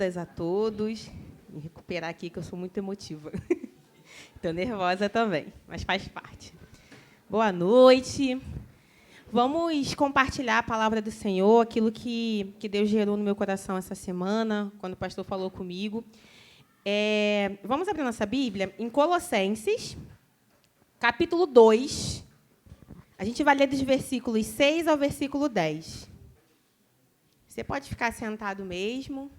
A todos. Me recuperar aqui, que eu sou muito emotiva. Estou nervosa também, mas faz parte. Boa noite. Vamos compartilhar a palavra do Senhor, aquilo que Deus gerou no meu coração essa semana, quando o pastor falou comigo. Vamos abrir nossa Bíblia em Colossenses, capítulo 2. A gente vai ler dos versículos 6 ao versículo 10. Você pode ficar sentado mesmo.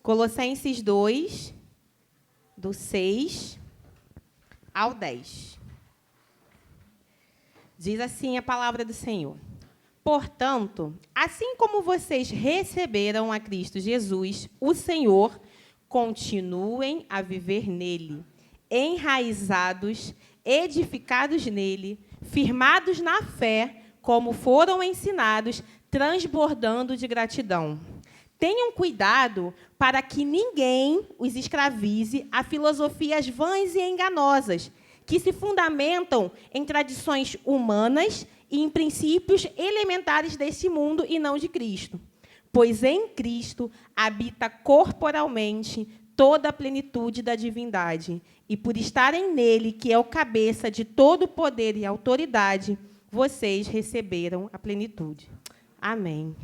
Colossenses 2, do 6 ao 10. Diz assim a palavra do Senhor. Portanto, assim como vocês receberam a Cristo Jesus, o Senhor, continuem a viver nele, enraizados, edificados nele, firmados na fé, como foram ensinados, transbordando de gratidão. Tenham cuidado para que ninguém os escravize a filosofias vãs e enganosas, que se fundamentam em tradições humanas e em princípios elementares desse mundo e não de Cristo. Pois em Cristo habita corporalmente toda a plenitude da divindade, e por estarem nele, que é o cabeça de todo o poder e autoridade, vocês receberam a plenitude. Amém.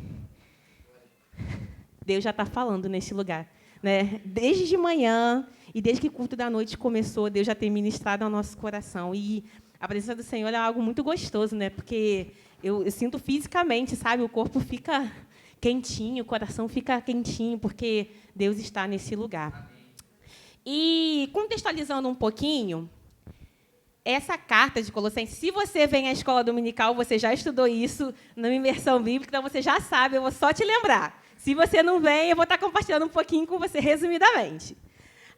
Deus já está falando nesse lugar, né? Desde de manhã e desde que o culto da noite começou, Deus já tem ministrado ao nosso coração. E a presença do Senhor é algo muito gostoso, né? Porque eu sinto fisicamente, sabe? O corpo fica quentinho, o coração fica quentinho, porque Deus está nesse lugar. E, contextualizando um pouquinho, essa carta de Colossenses, se você vem à escola dominical, você já estudou isso na imersão bíblica, então você já sabe, eu vou só te lembrar. Se você não vem, eu vou estar compartilhando um pouquinho com você, resumidamente.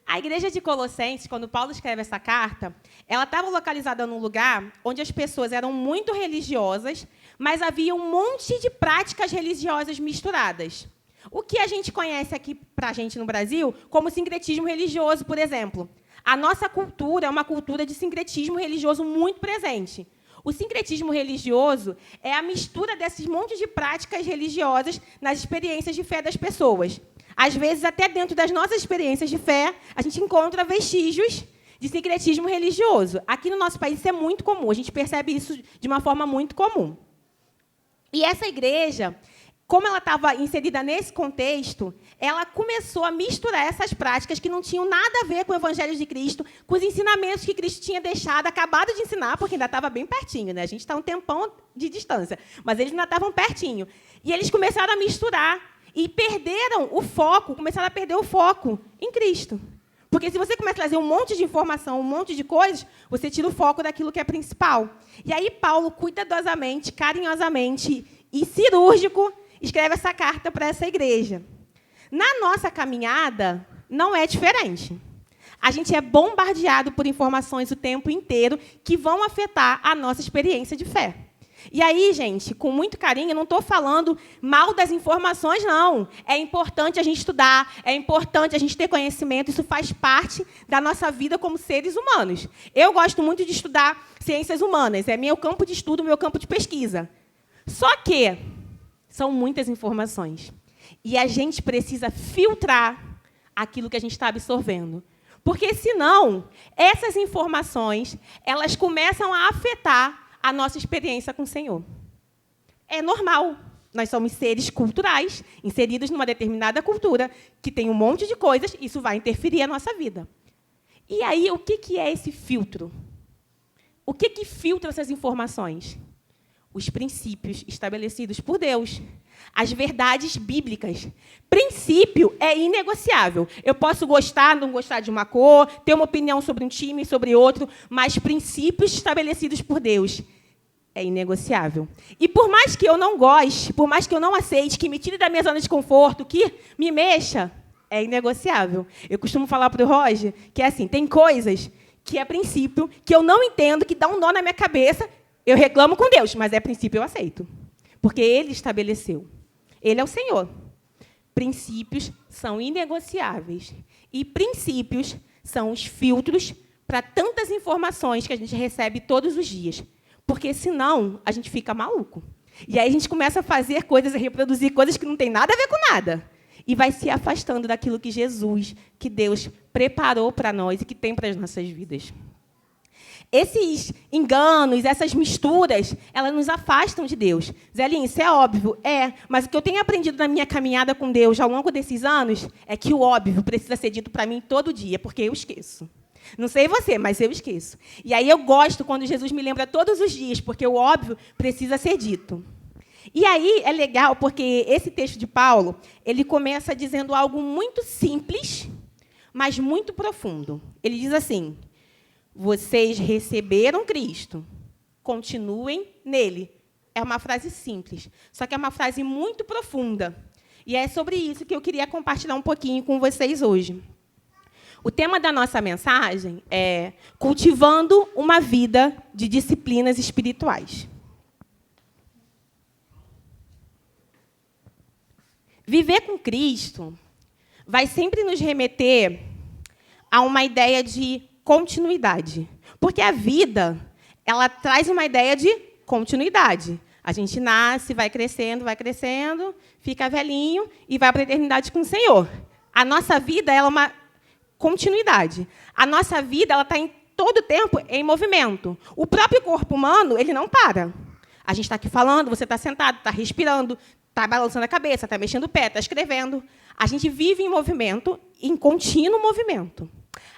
A igreja de Colossenses, quando Paulo escreve essa carta, ela estava localizada num lugar onde as pessoas eram muito religiosas, mas havia um monte de práticas religiosas misturadas. O que a gente conhece aqui, para a gente no Brasil, como sincretismo religioso, por exemplo. A nossa cultura é uma cultura de sincretismo religioso muito presente. O sincretismo religioso é a mistura desses montes de práticas religiosas nas experiências de fé das pessoas. Às vezes, até dentro das nossas experiências de fé, a gente encontra vestígios de sincretismo religioso. Aqui no nosso país isso é muito comum, a gente percebe isso de uma forma muito comum. E essa igreja, como ela estava inserida nesse contexto, ela começou a misturar essas práticas que não tinham nada a ver com o Evangelho de Cristo, com os ensinamentos que Cristo tinha deixado, acabado de ensinar, porque ainda estava bem pertinho, né? A gente está um tempão de distância, mas eles ainda estavam pertinho. E eles começaram a misturar e perderam o foco, começaram a perder o foco em Cristo. Porque se você começa a trazer um monte de informação, um monte de coisas, você tira o foco daquilo que é principal. E aí Paulo, cuidadosamente, carinhosamente e cirúrgico, escreve essa carta para essa igreja. Na nossa caminhada, não é diferente. A gente é bombardeado por informações o tempo inteiro que vão afetar a nossa experiência de fé. E aí, gente, com muito carinho, eu não estou falando mal das informações, não. É importante a gente estudar, é importante a gente ter conhecimento, isso faz parte da nossa vida como seres humanos. Eu gosto muito de estudar ciências humanas, é meu campo de estudo, meu campo de pesquisa. Só que são muitas informações. E a gente precisa filtrar aquilo que a gente está absorvendo. Porque, senão, essas informações elas começam a afetar a nossa experiência com o Senhor. É normal. Nós somos seres culturais, inseridos numa determinada cultura, que tem um monte de coisas, isso vai interferir na nossa vida. E aí, o que é esse filtro? O que filtra essas informações? Os princípios estabelecidos por Deus. As verdades bíblicas. Princípio é inegociável. Eu posso gostar, não gostar de uma cor, ter uma opinião sobre um time, sobre outro, mas princípios estabelecidos por Deus é inegociável. E por mais que eu não goste, por mais que eu não aceite, que me tire da minha zona de conforto, que me mexa, é inegociável. Eu costumo falar para o Roger que é assim, tem coisas que é princípio, que eu não entendo, que dá um nó na minha cabeça. Eu reclamo com Deus, mas é princípio, eu aceito. Porque Ele estabeleceu. Ele é o Senhor. Princípios são inegociáveis. E princípios são os filtros para tantas informações que a gente recebe todos os dias. Porque, senão, a gente fica maluco. E aí a gente começa a fazer coisas, a reproduzir coisas que não tem nada a ver com nada. e vai se afastando daquilo que Jesus, que Deus preparou para nós e que tem para as nossas vidas. Esses enganos, essas misturas, elas nos afastam de Deus. Zelinho, isso é óbvio? É, mas o que eu tenho aprendido na minha caminhada com Deus ao longo desses anos é que o óbvio precisa ser dito para mim todo dia, porque eu esqueço. Não sei você, mas eu esqueço. E aí eu gosto quando Jesus me lembra todos os dias, porque o óbvio precisa ser dito. E aí é legal, porque esse texto de Paulo, ele começa dizendo algo muito simples, mas muito profundo. Ele diz assim: vocês receberam Cristo, continuem nele. É uma frase simples, só que é uma frase muito profunda. E é sobre isso que eu queria compartilhar um pouquinho com vocês hoje. O tema da nossa mensagem é cultivando uma vida de disciplinas espirituais. Viver com Cristo vai sempre nos remeter a uma ideia de continuidade. Porque a vida, ela traz uma ideia de continuidade. A gente nasce, vai crescendo, fica velhinho e vai para a eternidade com o Senhor. A nossa vida ela é uma continuidade. A nossa vida ela está em todo tempo em movimento. O próprio corpo humano ele não para. A gente está aqui falando, você está sentado, está respirando, está balançando a cabeça, está mexendo o pé, está escrevendo. A gente vive em movimento, em contínuo movimento.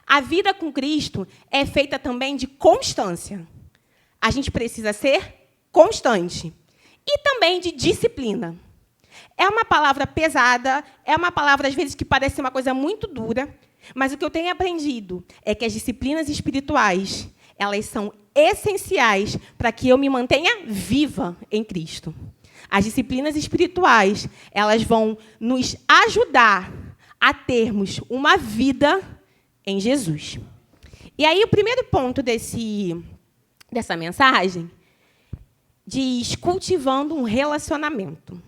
A vida com Cristo é feita também de constância. A gente precisa ser constante. E também de disciplina. É uma palavra pesada, é uma palavra, às vezes, que parece uma coisa muito dura, mas o que eu tenho aprendido é que as disciplinas espirituais, elas são essenciais para que eu me mantenha viva em Cristo. As disciplinas espirituais, elas vão nos ajudar a termos uma vida em Jesus. E aí, o primeiro ponto dessa mensagem diz, cultivando um relacionamento.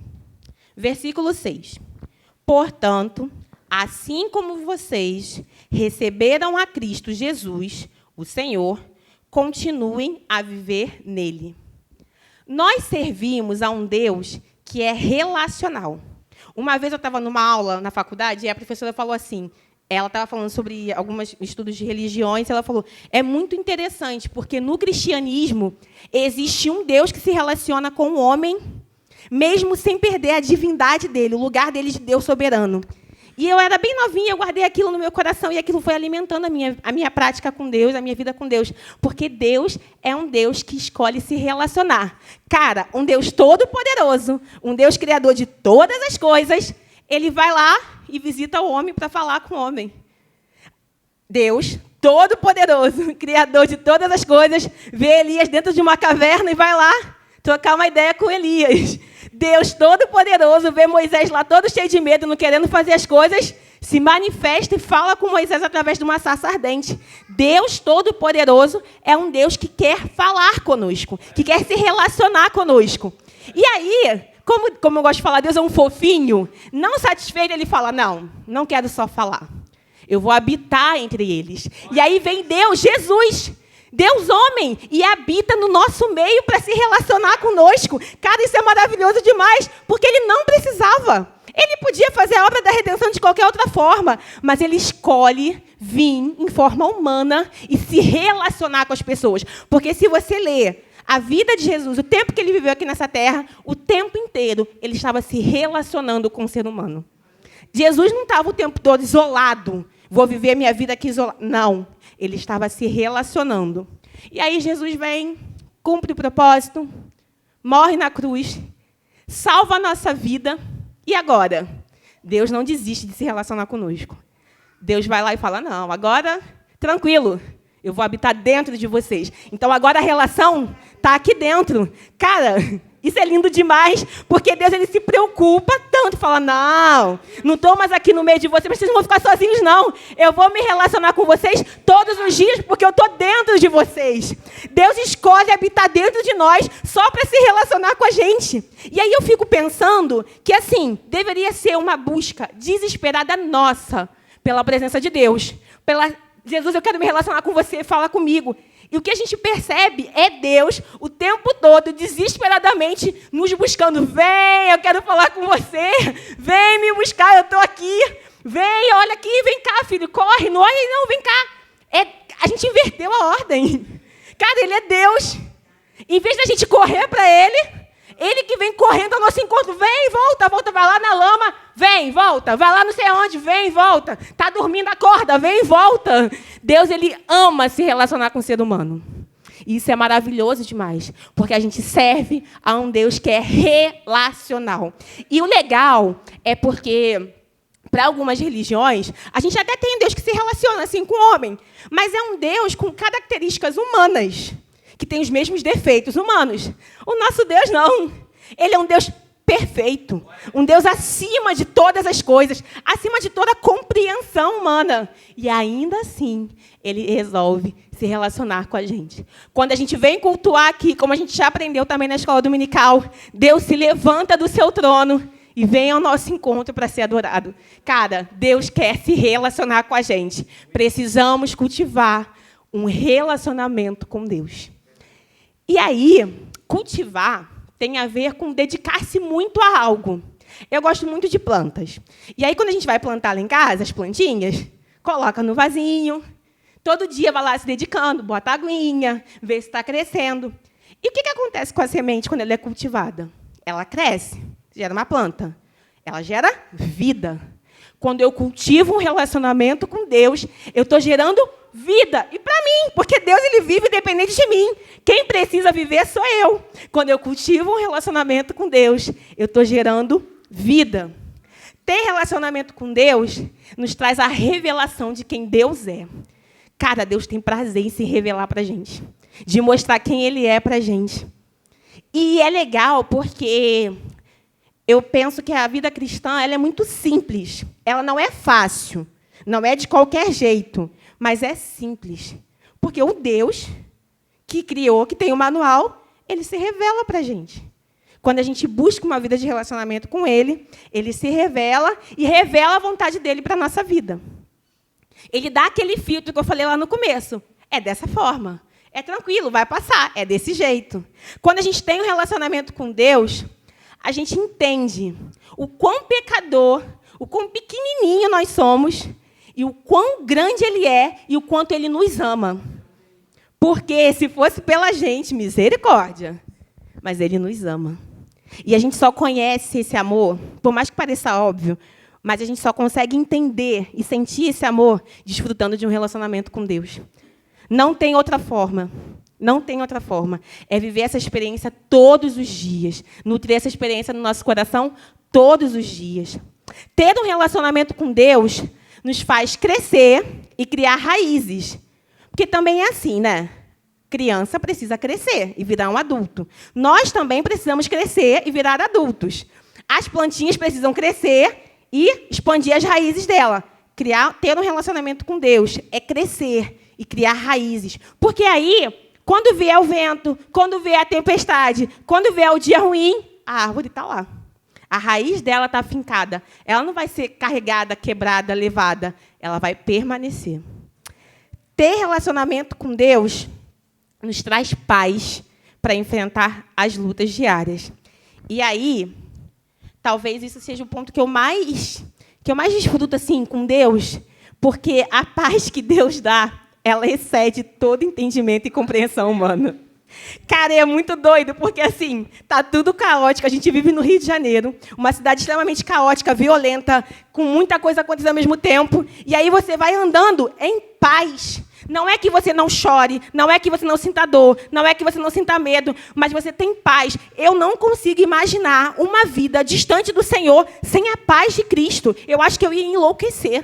Versículo 6. Portanto, assim como vocês receberam a Cristo Jesus, o Senhor, continuem a viver nele. Nós servimos a um Deus que é relacional. Uma vez eu estava numa aula na faculdade e a professora falou assim, ela estava falando sobre alguns estudos de religiões, ela falou, é muito interessante, porque no cristianismo existe um Deus que se relaciona com o homem, mesmo sem perder a divindade dele, o lugar dele de Deus soberano. E eu era bem novinha, eu guardei aquilo no meu coração, e aquilo foi alimentando a minha prática com Deus, a minha vida com Deus. Porque Deus é um Deus que escolhe se relacionar. Cara, um Deus todo-poderoso, um Deus criador de todas as coisas, ele vai lá e visita o homem para falar com o homem. Deus todo-poderoso, criador de todas as coisas, vê Elias dentro de uma caverna e vai lá trocar uma ideia com Elias. Deus todo-poderoso vê Moisés lá todo cheio de medo, não querendo fazer as coisas, se manifesta e fala com Moisés através de uma sarça ardente. Deus todo-poderoso é um Deus que quer falar conosco, que quer se relacionar conosco. E aí, como eu gosto de falar, Deus é um fofinho, não satisfeito, ele fala, não quero só falar. Eu vou habitar entre eles. E aí vem Deus, Jesus, Deus homem, e habita no nosso meio para se relacionar conosco. Cara, isso é maravilhoso demais, porque ele não precisava. Ele podia fazer a obra da redenção de qualquer outra forma, mas ele escolhe vir em forma humana e se relacionar com as pessoas. Porque se você ler a vida de Jesus, o tempo que ele viveu aqui nessa terra, o tempo inteiro, ele estava se relacionando com o ser humano. Jesus não estava o tempo todo isolado. Vou viver minha vida aqui isolado. Não. Ele estava se relacionando. E aí Jesus vem, cumpre o propósito, morre na cruz, salva a nossa vida. E agora? Deus não desiste de se relacionar conosco. Deus vai lá e fala, não, agora, tranquilo, eu vou habitar dentro de vocês. Então, agora a relação está aqui dentro. Cara, isso é lindo demais, porque Deus ele se preocupa tanto, fala, não estou mais aqui no meio de vocês, vocês não vão ficar sozinhos, não. Eu vou me relacionar com vocês todos os dias, porque eu estou dentro de vocês. Deus escolhe habitar dentro de nós só para se relacionar com a gente. E aí eu fico pensando que, assim, deveria ser uma busca desesperada nossa pela presença de Deus. Jesus, eu quero me relacionar com você, fala comigo. E o que a gente percebe é Deus o tempo todo, desesperadamente, nos buscando. Vem, eu quero falar com você. Vem me buscar, eu estou aqui. Vem, olha aqui, vem cá, filho, corre. Não olha aí, não, vem cá. A gente inverteu a ordem. Cara, Ele é Deus. Em vez da gente correr para Ele que vem correndo ao nosso encontro. Vem, volta, volta, vai lá na lama. Vem, volta. Vai lá não sei aonde, vem, volta. Está dormindo, acorda, vem, volta. Deus, Ele ama se relacionar com o ser humano. E isso é maravilhoso demais, porque a gente serve a um Deus que é relacional. E o legal é porque, para algumas religiões, a gente até tem um Deus que se relaciona assim com o homem, mas é um Deus com características humanas, que tem os mesmos defeitos humanos. O nosso Deus não. Ele é um Deus perfeito, um Deus acima de todas as coisas, acima de toda a compreensão humana. E ainda assim, Ele resolve se relacionar com a gente. Quando a gente vem cultuar aqui, como a gente já aprendeu também na escola dominical, Deus se levanta do seu trono e vem ao nosso encontro para ser adorado. Cara, Deus quer se relacionar com a gente. Precisamos cultivar um relacionamento com Deus. E aí, cultivar tem a ver com dedicar-se muito a algo. Eu gosto muito de plantas. E aí, quando a gente vai plantar lá em casa, as plantinhas, coloca no vasinho. Todo dia vai lá se dedicando, bota aguinha, vê se está crescendo. E o que acontece com a semente quando ela é cultivada? Ela cresce, gera uma planta. Ela gera vida. Quando eu cultivo um relacionamento com Deus, eu estou gerando vida. E para mim, porque Deus Ele vive independente de mim. Quem precisa viver sou eu. Quando eu cultivo um relacionamento com Deus, eu estou gerando vida. Ter relacionamento com Deus nos traz a revelação de quem Deus é. Cara, Deus tem prazer em se revelar para a gente, de mostrar quem Ele é para a gente. E é legal porque eu penso que a vida cristã ela é muito simples. Ela não é fácil, não é de qualquer jeito, mas é simples. Porque o Deus que criou, que tem o manual, Ele se revela para a gente. Quando a gente busca uma vida de relacionamento com Ele, Ele se revela e revela a vontade dEle para a nossa vida. Ele dá aquele filtro que eu falei lá no começo. É dessa forma. É tranquilo, vai passar. É desse jeito. Quando a gente tem um relacionamento com Deus, a gente entende o quão pecador, o quão pequenininho nós somos e o quão grande Ele é e o quanto Ele nos ama. Porque se fosse pela gente, misericórdia, mas Ele nos ama. E a gente só conhece esse amor, por mais que pareça óbvio, mas a gente só consegue entender e sentir esse amor desfrutando de um relacionamento com Deus. Não tem outra forma. Não tem outra forma. É viver essa experiência todos os dias. Nutrir essa experiência no nosso coração todos os dias. Ter um relacionamento com Deus nos faz crescer e criar raízes. Porque também é assim, né? Criança precisa crescer e virar um adulto. Nós também precisamos crescer e virar adultos. As plantinhas precisam crescer e expandir as raízes dela. Ter um relacionamento com Deus é crescer e criar raízes. Porque aí, quando vier o vento, quando vier a tempestade, quando vier o dia ruim, a árvore está lá. A raiz dela está fincada. Ela não vai ser carregada, quebrada, levada. Ela vai permanecer. Ter relacionamento com Deus nos traz paz para enfrentar as lutas diárias. E aí, talvez isso seja o ponto que eu mais desfruto assim, com Deus, porque a paz que Deus dá, ela excede todo entendimento e compreensão humana. Cara, é muito doido, porque assim, tá tudo caótico. A gente vive no Rio de Janeiro, uma cidade extremamente caótica, violenta, com muita coisa acontecendo ao mesmo tempo. E aí você vai andando em paz. Não é que você não chore, não é que você não sinta dor, não é que você não sinta medo, mas você tem paz. Eu não consigo imaginar uma vida distante do Senhor sem a paz de Cristo. Eu acho que eu ia enlouquecer.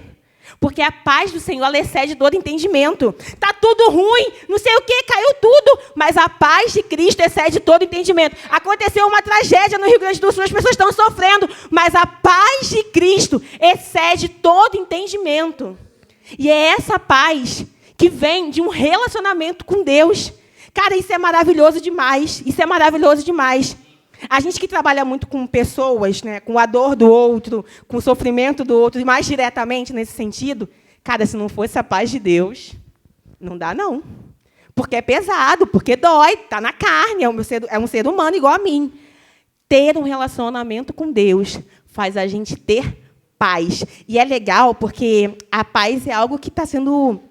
Porque a paz do Senhor ela excede todo entendimento. Está tudo ruim, não sei o quê, caiu tudo, mas a paz de Cristo excede todo entendimento. Aconteceu uma tragédia no Rio Grande do Sul, as pessoas estão sofrendo, mas a paz de Cristo excede todo entendimento. E é essa paz que vem de um relacionamento com Deus. Cara, isso é maravilhoso demais. Isso é maravilhoso demais. A gente que trabalha muito com pessoas, né, com a dor do outro, com o sofrimento do outro, e mais diretamente nesse sentido, cara, se não fosse a paz de Deus, não dá, não. Porque é pesado, porque dói, está na carne, é um ser humano igual a mim. Ter um relacionamento com Deus faz a gente ter paz. E é legal porque a paz é algo que está sendo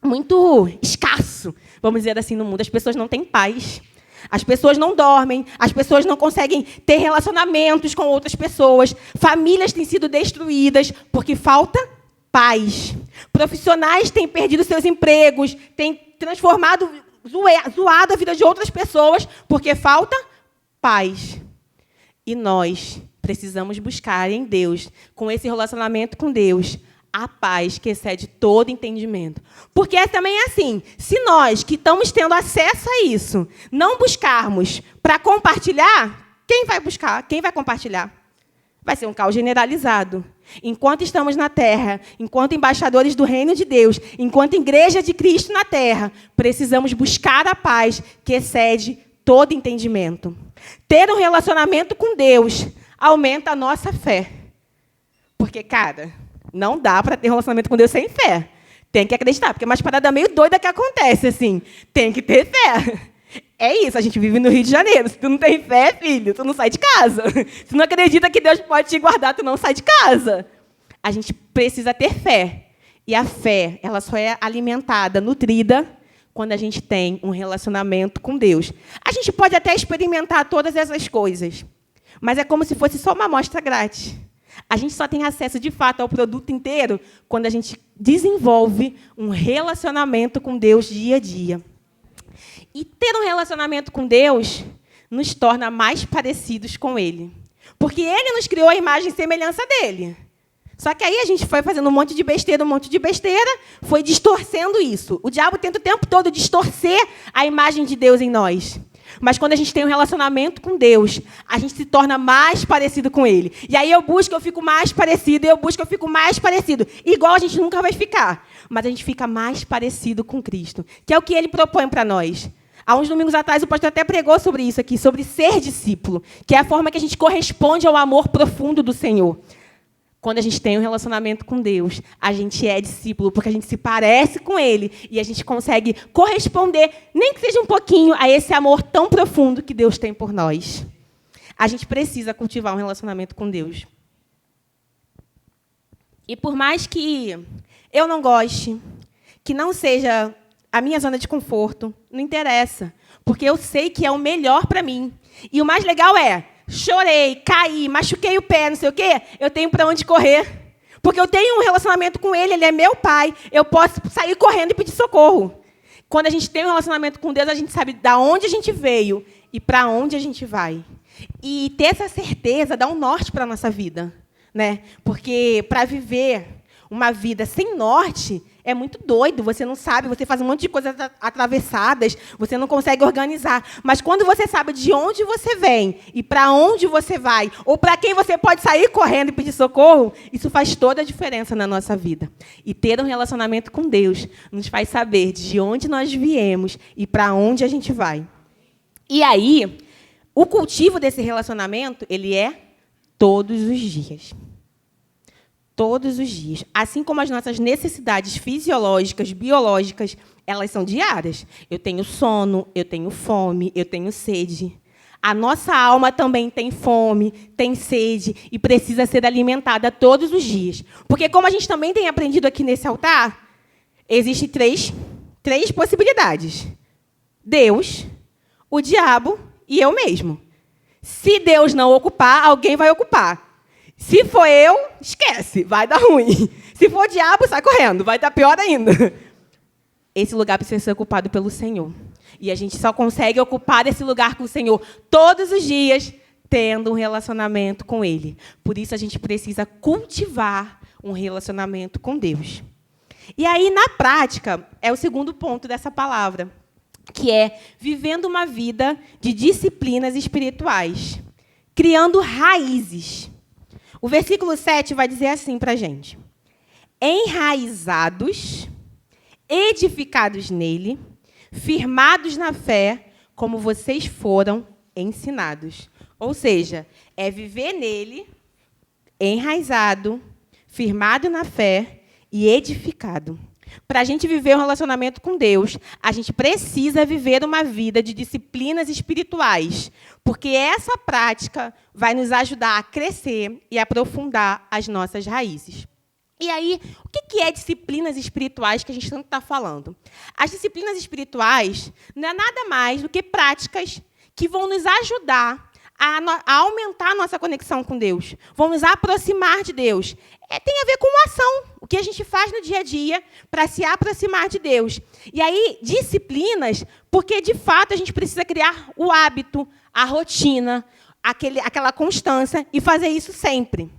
muito escasso, vamos dizer assim, no mundo. As pessoas não têm paz. As pessoas não dormem, as pessoas não conseguem ter relacionamentos com outras pessoas. Famílias têm sido destruídas porque falta paz. Profissionais têm perdido seus empregos, têm transformado, zoado a vida de outras pessoas porque falta paz. E nós precisamos buscar em Deus, com esse relacionamento com Deus, a paz que excede todo entendimento. Porque também é assim, se nós que estamos tendo acesso a isso, não buscarmos para compartilhar, quem vai buscar? Quem vai compartilhar? Vai ser um caos generalizado. Enquanto estamos na terra, enquanto embaixadores do reino de Deus, enquanto igreja de Cristo na terra, precisamos buscar a paz que excede todo entendimento. Ter um relacionamento com Deus aumenta a nossa fé. Porque, cara, não dá para ter relacionamento com Deus sem fé. Tem que acreditar, porque é uma parada meio doida que acontece, assim. Tem que ter fé. É isso, a gente vive no Rio de Janeiro. Se tu não tem fé, filho, tu não sai de casa. Se tu não acredita que Deus pode te guardar, tu não sai de casa. A gente precisa ter fé. E a fé, ela só é alimentada, nutrida, quando a gente tem um relacionamento com Deus. A gente pode até experimentar todas essas coisas, mas é como se fosse só uma amostra grátis. A gente só tem acesso, de fato, ao produto inteiro quando a gente desenvolve um relacionamento com Deus dia a dia. E ter um relacionamento com Deus nos torna mais parecidos com Ele. Porque Ele nos criou a imagem e semelhança dEle. Só que aí a gente foi fazendo um monte de besteira, foi distorcendo isso. O diabo tenta o tempo todo distorcer a imagem de Deus em nós. Mas quando a gente tem um relacionamento com Deus, a gente se torna mais parecido com Ele. E aí eu fico mais parecido, eu fico mais parecido. Igual a gente nunca vai ficar. Mas a gente fica mais parecido com Cristo, que é o que Ele propõe para nós. Há uns domingos atrás, o pastor até pregou sobre isso aqui, sobre ser discípulo, que é a forma que a gente corresponde ao amor profundo do Senhor. Quando a gente tem um relacionamento com Deus, a gente é discípulo, porque a gente se parece com Ele e a gente consegue corresponder, nem que seja um pouquinho, a esse amor tão profundo que Deus tem por nós. A gente precisa cultivar um relacionamento com Deus. E por mais que eu não goste, que não seja a minha zona de conforto, não interessa, porque eu sei que é o melhor para mim. E o mais legal é, chorei, caí, machuquei o pé, não sei o quê, eu tenho para onde correr. Porque eu tenho um relacionamento com Ele, Ele é meu Pai, eu posso sair correndo e pedir socorro. Quando a gente tem um relacionamento com Deus, a gente sabe de onde a gente veio e para onde a gente vai. E ter essa certeza dá um norte para a nossa vida, né? Porque para viver uma vida sem norte é muito doido, você não sabe, você faz um monte de coisas atravessadas, você não consegue organizar. Mas quando você sabe de onde você vem e para onde você vai, ou para quem você pode sair correndo e pedir socorro, isso faz toda a diferença na nossa vida. E ter um relacionamento com Deus nos faz saber de onde nós viemos e para onde a gente vai. E aí, o cultivo desse relacionamento, ele é todos os dias. Todos os dias. Assim como as nossas necessidades fisiológicas, biológicas, elas são diárias. Eu tenho sono, eu tenho fome, eu tenho sede. A nossa alma também tem fome, tem sede e precisa ser alimentada todos os dias. Porque, como a gente também tem aprendido aqui nesse altar, existem três possibilidades. Deus, o diabo e eu mesmo. Se Deus não ocupar, alguém vai ocupar. Se for eu, esquece, vai dar ruim. Se for o diabo, sai correndo, vai dar pior ainda. Esse lugar precisa ser ocupado pelo Senhor. E a gente só consegue ocupar esse lugar com o Senhor todos os dias, tendo um relacionamento com Ele. Por isso, a gente precisa cultivar um relacionamento com Deus. E aí, na prática, é o segundo ponto dessa palavra, que é vivendo uma vida de disciplinas espirituais, criando raízes. O versículo 7 vai dizer assim para a gente: enraizados, edificados nele, firmados na fé, como vocês foram ensinados. Ou seja, é viver nele, enraizado, firmado na fé e edificado. Para a gente viver um relacionamento com Deus, a gente precisa viver uma vida de disciplinas espirituais, porque essa prática vai nos ajudar a crescer e aprofundar as nossas raízes. E aí, o que é disciplinas espirituais que a gente tanto está falando? As disciplinas espirituais não é nada mais do que práticas que vão nos ajudar a aumentar a nossa conexão com Deus, vão nos aproximar de Deus. Tem a ver com ação, o que a gente faz no dia a dia para se aproximar de Deus. E aí, disciplinas, porque, de fato, a gente precisa criar o hábito, a rotina, aquela constância e fazer isso sempre.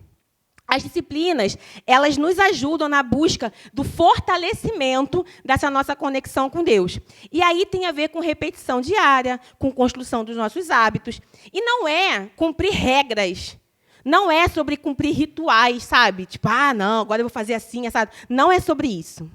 As disciplinas, elas nos ajudam na busca do fortalecimento dessa nossa conexão com Deus. E aí tem a ver com repetição diária, com construção dos nossos hábitos. E não é cumprir regras. Não é sobre cumprir rituais, sabe? Tipo, não, agora eu vou fazer assim, sabe? Não é sobre isso.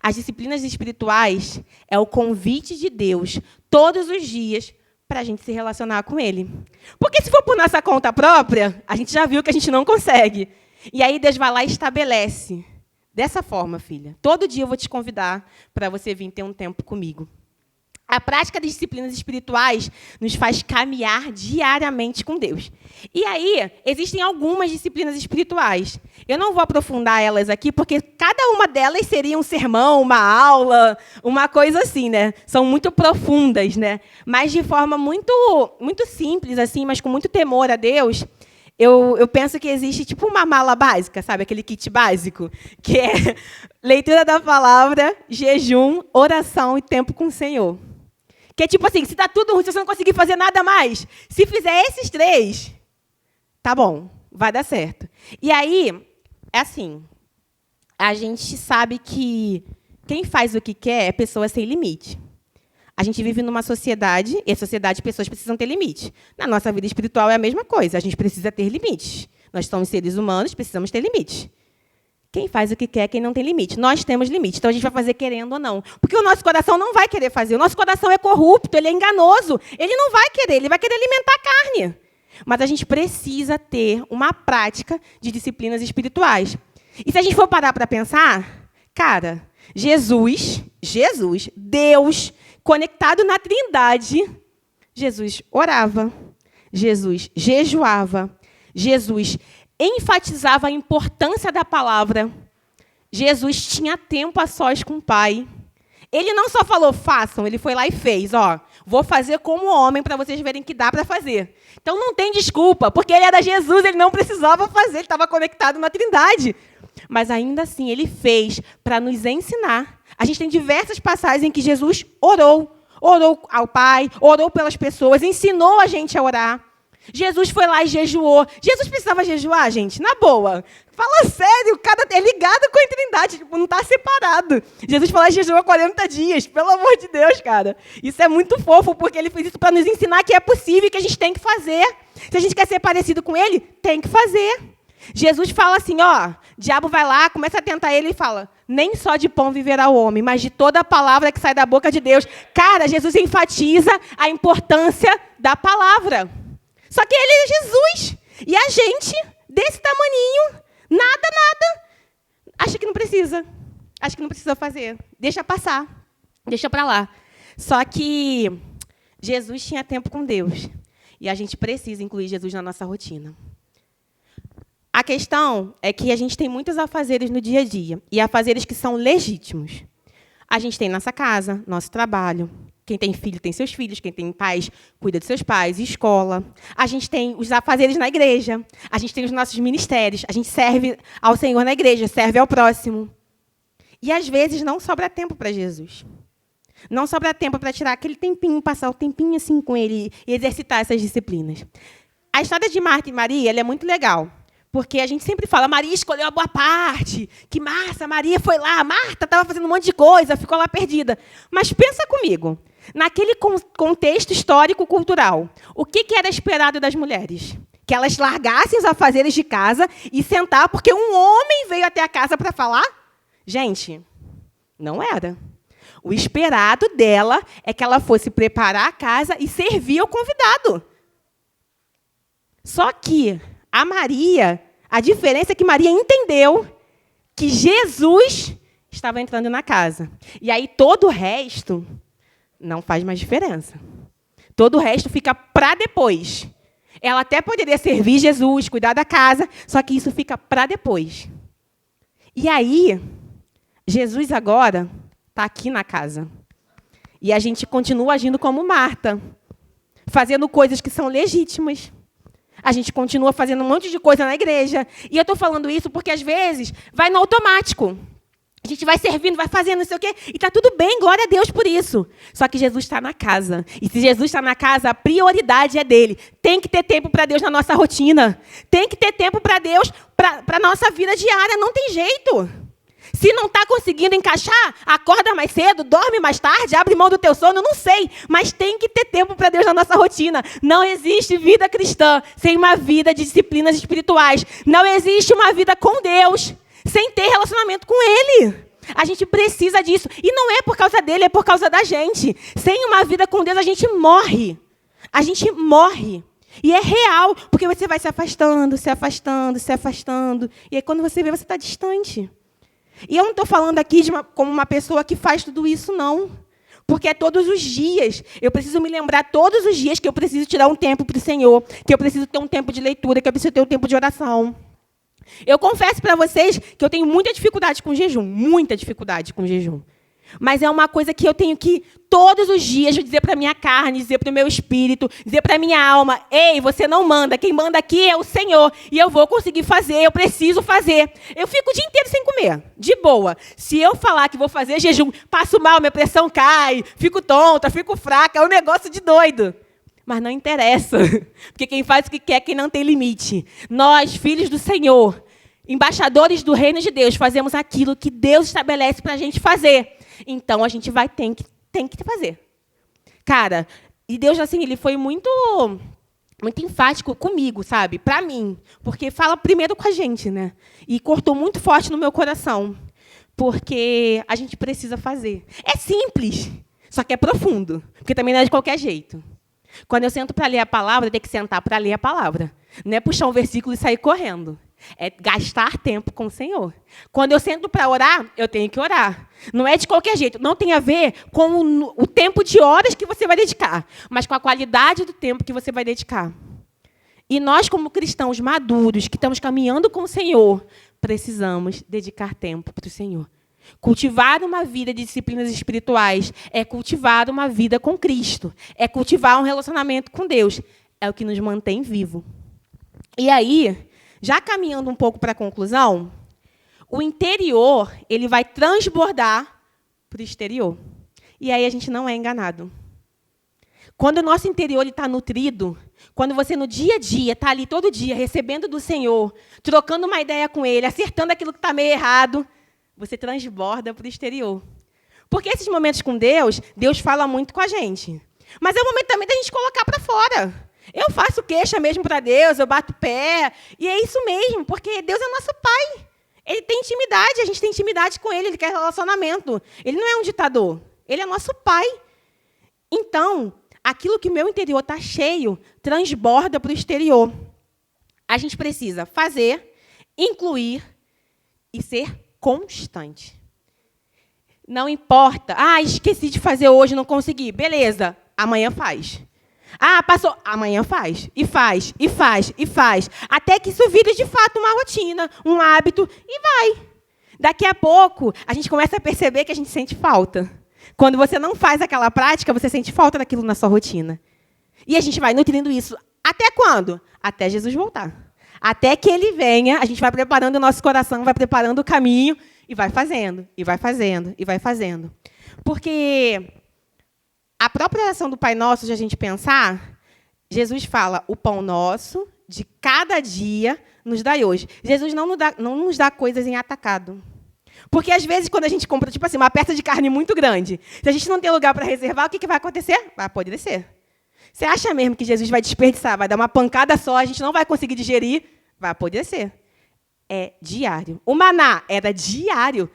As disciplinas espirituais é o convite de Deus, todos os dias, para a gente se relacionar com Ele. Porque se for por nossa conta própria, a gente já viu que a gente não consegue. E aí Deus vai lá e estabelece. Dessa forma, filha. Todo dia eu vou te convidar para você vir ter um tempo comigo. A prática das disciplinas espirituais nos faz caminhar diariamente com Deus. E aí, existem algumas disciplinas espirituais. Eu não vou aprofundar elas aqui, porque cada uma delas seria um sermão, uma aula, uma coisa assim, né? São muito profundas, né? Mas de forma muito simples, assim, mas com muito temor a Deus. Eu penso que existe tipo uma mala básica, sabe? Aquele kit básico, que é leitura da palavra, jejum, oração e tempo com o Senhor. Que é tipo assim, se está tudo ruim, se você não conseguir fazer nada mais, se fizer esses 3, tá bom, vai dar certo. E aí, é assim, a gente sabe que quem faz o que quer é pessoa sem limite. A gente vive numa sociedade, e a sociedade, pessoas precisam ter limite. Na nossa vida espiritual é a mesma coisa, a gente precisa ter limites. Nós somos seres humanos, precisamos ter limites. Quem faz o que quer, quem não tem limite. Nós temos limite, então a gente vai fazer querendo ou não. Porque o nosso coração não vai querer fazer, o nosso coração é corrupto, ele é enganoso, ele não vai querer, ele vai querer alimentar a carne. Mas a gente precisa ter uma prática de disciplinas espirituais. E se a gente for parar para pensar, cara, Jesus, Deus, conectado na Trindade, Jesus orava, Jesus jejuava, Jesus enfatizava a importância da palavra, Jesus tinha tempo a sós com o Pai. Ele não só falou, façam, ele foi lá e fez. Vou fazer como homem para vocês verem que dá para fazer. Então não tem desculpa, porque ele era Jesus, ele não precisava fazer, ele estava conectado na Trindade. Mas ainda assim, ele fez para nos ensinar. A gente tem diversas passagens em que Jesus orou ao Pai, orou pelas pessoas, ensinou a gente a orar. Jesus foi lá e jejuou. Jesus precisava jejuar, gente? Na boa. Fala sério, o cara é ligado com a Trindade, tipo, não está separado. Jesus foi lá e jejuou 40 dias, pelo amor de Deus, cara. Isso é muito fofo, porque ele fez isso para nos ensinar que é possível, que a gente tem que fazer. Se a gente quer ser parecido com ele, tem que fazer. Jesus fala assim, o diabo vai lá, começa a tentar ele e fala, nem só de pão viverá o homem, mas de toda a palavra que sai da boca de Deus. Cara, Jesus enfatiza a importância da palavra. Só que ele é Jesus. E a gente, desse tamaninho, nada, acha que não precisa. Acha que não precisa fazer. Deixa passar. Deixa para lá. Só que Jesus tinha tempo com Deus. E a gente precisa incluir Jesus na nossa rotina. A questão é que a gente tem muitos afazeres no dia a dia. E afazeres que são legítimos. A gente tem nossa casa, nosso trabalho. Quem tem filho tem seus filhos, quem tem pais cuida de seus pais, escola. A gente tem os afazeres na igreja, a gente tem os nossos ministérios, a gente serve ao Senhor na igreja, serve ao próximo. E, às vezes, não sobra tempo para Jesus. Não sobra tempo para tirar aquele tempinho, passar o tempinho assim com ele e exercitar essas disciplinas. A história de Marta e Maria ela é muito legal, porque a gente sempre fala, Maria escolheu a boa parte, que massa, Maria foi lá, Marta estava fazendo um monte de coisa, ficou lá perdida. Mas pensa comigo, naquele contexto histórico-cultural, o que era esperado das mulheres? Que elas largassem os afazeres de casa e sentar, porque um homem veio até a casa para falar? Gente, não era. O esperado dela é que ela fosse preparar a casa e servir ao convidado. Só que a diferença é que Maria entendeu que Jesus estava entrando na casa. E aí todo o resto não faz mais diferença. Todo o resto fica para depois. Ela até poderia servir Jesus, cuidar da casa, só que isso fica para depois. E aí, Jesus agora está aqui na casa. E a gente continua agindo como Marta, fazendo coisas que são legítimas. A gente continua fazendo um monte de coisa na igreja. E eu estou falando isso porque, às vezes, vai no automático. A gente vai servindo, vai fazendo não sei o quê, e está tudo bem, glória a Deus por isso. Só que Jesus está na casa. E se Jesus está na casa, a prioridade é dele. Tem que ter tempo para Deus na nossa rotina. Tem que ter tempo para Deus, para a nossa vida diária. Não tem jeito. Se não está conseguindo encaixar, acorda mais cedo, dorme mais tarde, abre mão do teu sono, não sei. Mas tem que ter tempo para Deus na nossa rotina. Não existe vida cristã sem uma vida de disciplinas espirituais. Não existe uma vida com Deus sem ter relacionamento com Ele. A gente precisa disso. E não é por causa dele, é por causa da gente. Sem uma vida com Deus, a gente morre. A gente morre. E é real, porque você vai se afastando, se afastando, se afastando. E aí, quando você vê, você está distante. E eu não estou falando aqui como uma pessoa que faz tudo isso, não. Porque é todos os dias. Eu preciso me lembrar todos os dias que eu preciso tirar um tempo para o Senhor, que eu preciso ter um tempo de leitura, que eu preciso ter um tempo de oração. Eu confesso para vocês que eu tenho muita dificuldade com jejum, muita dificuldade com jejum. Mas é uma coisa que eu tenho que, todos os dias, dizer para a minha carne, dizer para o meu espírito, dizer para a minha alma, ei, você não manda, quem manda aqui é o Senhor, e eu vou conseguir fazer, eu preciso fazer. Eu fico o dia inteiro sem comer, de boa. Se eu falar que vou fazer jejum, passo mal, minha pressão cai, fico tonta, fico fraca, é um negócio de doido. Mas não interessa, porque quem faz o que quer, quem não tem limite. Nós, filhos do Senhor, embaixadores do reino de Deus, fazemos aquilo que Deus estabelece para a gente fazer. Então, a gente tem que fazer. Cara, e Deus, assim, ele foi muito enfático comigo, sabe? Para mim, porque fala primeiro com a gente, né? E cortou muito forte no meu coração, porque a gente precisa fazer. É simples, só que é profundo, porque também não é de qualquer jeito. Quando eu sento para ler a palavra, eu tenho que sentar para ler a palavra. Não é puxar um versículo e sair correndo. É gastar tempo com o Senhor. Quando eu sento para orar, eu tenho que orar. Não é de qualquer jeito. Não tem a ver com o tempo de horas que você vai dedicar, mas com a qualidade do tempo que você vai dedicar. E nós, como cristãos maduros, que estamos caminhando com o Senhor, precisamos dedicar tempo para o Senhor. Cultivar uma vida de disciplinas espirituais é cultivar uma vida com Cristo. É cultivar um relacionamento com Deus. É o que nos mantém vivo. E aí, já caminhando um pouco para a conclusão, o interior ele vai transbordar para o exterior. E aí a gente não é enganado. Quando o nosso interior está nutrido, quando você no dia a dia está ali todo dia, recebendo do Senhor, trocando uma ideia com Ele, acertando aquilo que está meio errado, você transborda para o exterior. Porque esses momentos com Deus, Deus fala muito com a gente. Mas é o momento também da gente colocar para fora. Eu faço queixa mesmo para Deus, eu bato pé. E é isso mesmo, porque Deus é nosso Pai. Ele tem intimidade, a gente tem intimidade com Ele, Ele quer relacionamento. Ele não é um ditador, Ele é nosso Pai. Então, aquilo que o meu interior está cheio, transborda para o exterior. A gente precisa fazer, incluir e ser constante. Não importa. Esqueci de fazer hoje, não consegui. Beleza, amanhã faz. Passou. Amanhã faz. E faz, e faz, e faz. Até que isso vire, de fato, uma rotina, um hábito, e vai. Daqui a pouco, a gente começa a perceber que a gente sente falta. Quando você não faz aquela prática, você sente falta daquilo na sua rotina. E a gente vai nutrindo isso. Até quando? Até Jesus voltar. Até que Ele venha, a gente vai preparando o nosso coração, vai preparando o caminho, e vai fazendo, e vai fazendo, e vai fazendo. Porque a própria oração do Pai Nosso, de a gente pensar, Jesus fala, o pão nosso, de cada dia, nos dai hoje. Jesus não nos dá coisas em atacado. Porque, às vezes, quando a gente compra, tipo assim, uma peça de carne muito grande, se a gente não tem lugar para reservar, o que vai acontecer? Vai apodrecer. Você acha mesmo que Jesus vai desperdiçar, vai dar uma pancada só, a gente não vai conseguir digerir? Vai apodrecer. É diário. O maná era diário.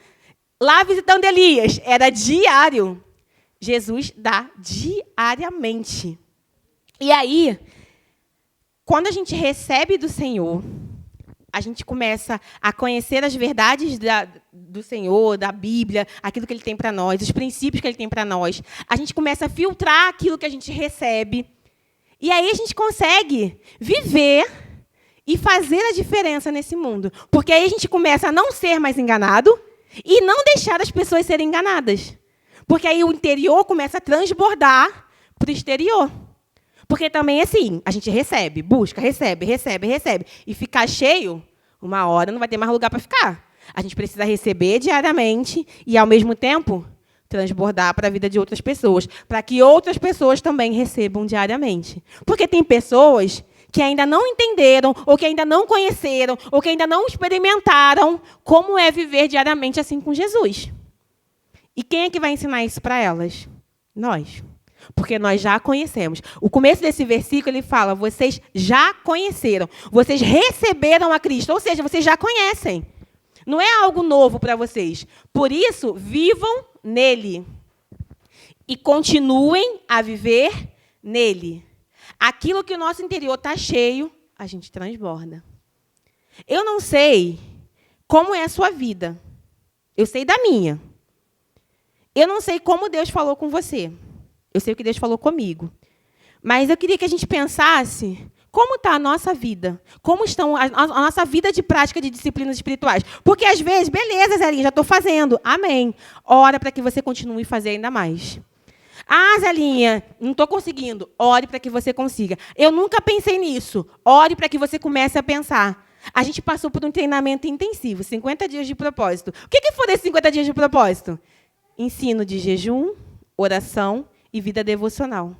Lá visitando Elias, era diário. Jesus dá diariamente. E aí, quando a gente recebe do Senhor, a gente começa a conhecer as verdades do Senhor, da Bíblia, aquilo que Ele tem para nós, os princípios que Ele tem para nós. A gente começa a filtrar aquilo que a gente recebe. E aí a gente consegue viver e fazer a diferença nesse mundo. Porque aí a gente começa a não ser mais enganado e não deixar as pessoas serem enganadas. Porque aí o interior começa a transbordar para o exterior. Porque também, assim, a gente recebe, busca, recebe. E ficar cheio, uma hora não vai ter mais lugar para ficar. A gente precisa receber diariamente e, ao mesmo tempo, transbordar para a vida de outras pessoas, para que outras pessoas também recebam diariamente. Porque tem pessoas que ainda não entenderam, ou que ainda não conheceram, ou que ainda não experimentaram como é viver diariamente assim com Jesus. E quem é que vai ensinar isso para elas? Nós. Porque nós já conhecemos. O começo desse versículo, ele fala, vocês já conheceram, vocês receberam a Cristo, ou seja, vocês já conhecem. Não é algo novo para vocês. Por isso, vivam nele. E continuem a viver nele. Aquilo que o nosso interior está cheio, a gente transborda. Eu não sei como é a sua vida. Eu sei da minha. Eu não sei como Deus falou com você. Eu sei o que Deus falou comigo. Mas eu queria que a gente pensasse como está a nossa vida. Como estão a nossa vida de prática de disciplinas espirituais. Porque, às vezes, beleza, Zelinha, já estou fazendo. Amém. Ora para que você continue a fazer ainda mais. Ah, Zelinha, não estou conseguindo. Ore para que você consiga. Eu nunca pensei nisso. Ore para que você comece a pensar. A gente passou por um treinamento intensivo, 50 dias de propósito. O que foram esses 50 dias de propósito? Ensino de jejum, oração e vida devocional.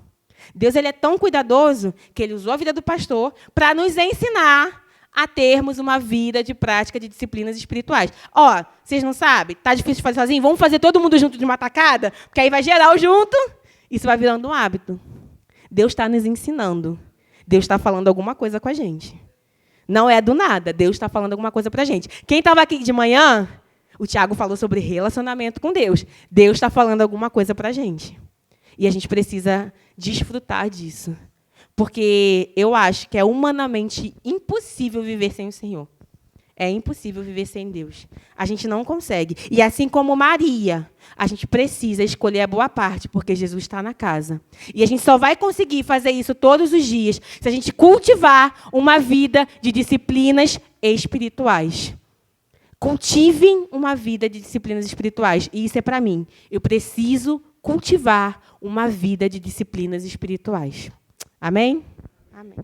Deus ele é tão cuidadoso que Ele usou a vida do pastor para nos ensinar a termos uma vida de prática de disciplinas espirituais. Ó, vocês não sabem? Está difícil de fazer sozinho? Vamos fazer todo mundo junto de uma tacada? Porque aí vai geral junto. Isso vai virando um hábito. Deus está nos ensinando. Deus está falando alguma coisa com a gente. Não é do nada. Deus está falando alguma coisa para a gente. Quem estava aqui de manhã, o Tiago falou sobre relacionamento com Deus. Deus está falando alguma coisa para a gente. E a gente precisa desfrutar disso. Porque eu acho que é humanamente impossível viver sem o Senhor. É impossível viver sem Deus. A gente não consegue. E assim como Maria, a gente precisa escolher a boa parte, porque Jesus está na casa. E a gente só vai conseguir fazer isso todos os dias se a gente cultivar uma vida de disciplinas espirituais. Cultivem uma vida de disciplinas espirituais. E isso é para mim. Eu preciso cultivar uma vida de disciplinas espirituais. Amém? Amém.